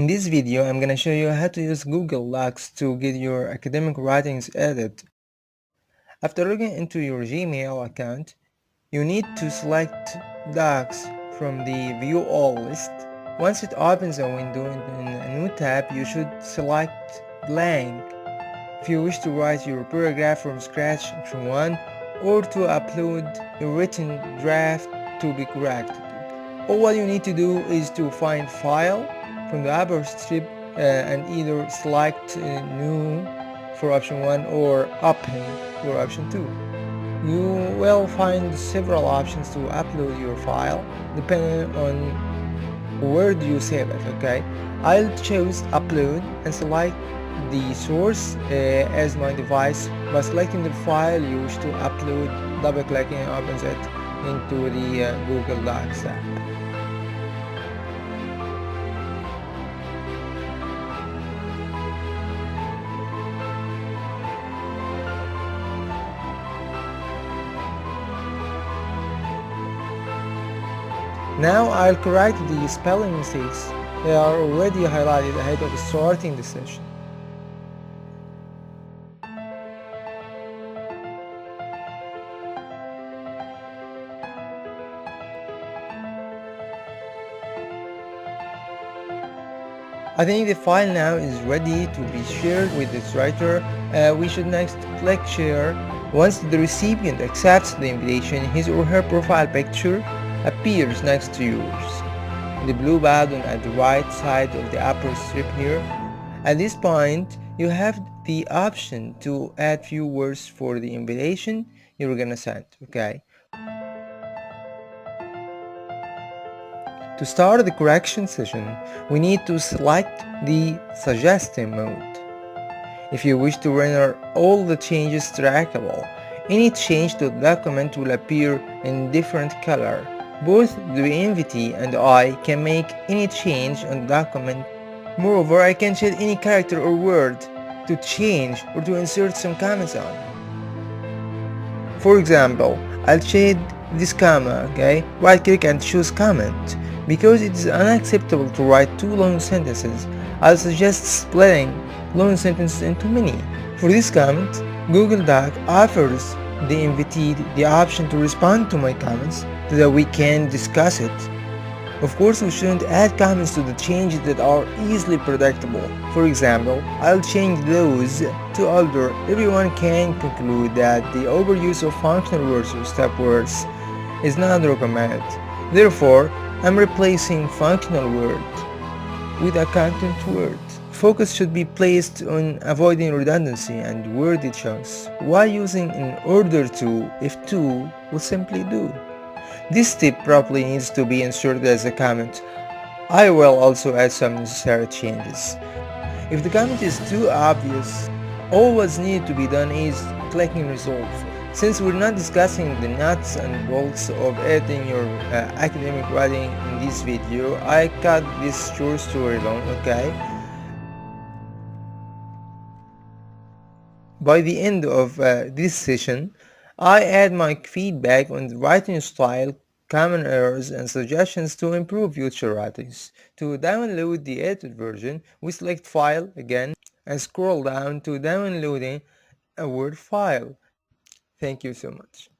In this video, I'm gonna show you how to use Google Docs to get your academic writings edited. After logging into your Gmail account, you need to select Docs from the View All list. Once it opens a window in a new tab, you should select Blank if you wish to write your paragraph from scratch, option 1, or to upload a written draft to be corrected. All you need to do is to find File from the upper strip and either select New for option 1 or Open for option 2. You will find several options to upload your file depending on where do you save it, okay? I'll choose upload and select the source as my device. By selecting the file you wish to upload, double clicking opens it into the Google Docs app. Now I'll correct the spelling mistakes. They are already highlighted ahead of starting the session. I think the file now is ready to be shared with its writer. We should next click share. Once the recipient accepts the invitation, his or her profile picture appears next to yours. The blue button at the right side of the upper strip here. At this point, you have the option to add few words for the invitation you're gonna send, okay? To start the correction session, we need to select the suggestion mode. If you wish to render all the changes trackable, any change to the document will appear in different color. Both the invitee and I can make any change on the document. Moreover, I can shade any character or word to change or to insert some comments on. For example, I'll shade this comma, okay? Right click and choose comment. Because it is unacceptable to write two long sentences, I'll suggest splitting long sentences into many. For this comment, Google Doc offers the invitee the option to respond to my comments so that we can discuss it. Of course, we shouldn't add comments to the changes that are easily predictable. For example, I'll change those to older. Everyone can conclude that the overuse of functional words or step words is not recommended. Therefore, I'm replacing functional word with a content word. Focus should be placed on avoiding redundancy and word choice, while using in order to if to will simply do. This step probably needs to be inserted as a comment. I will also add some necessary changes. If the comment is too obvious, all what's needed to be done is clicking resolve. Since we're not discussing the nuts and bolts of editing your academic writing in this video, I cut this short story long, okay? By the end of this session, I add my feedback on the writing style, common errors and suggestions to improve future writings. To download the edited version, we select File again and scroll down to downloading a Word file. Thank you so much.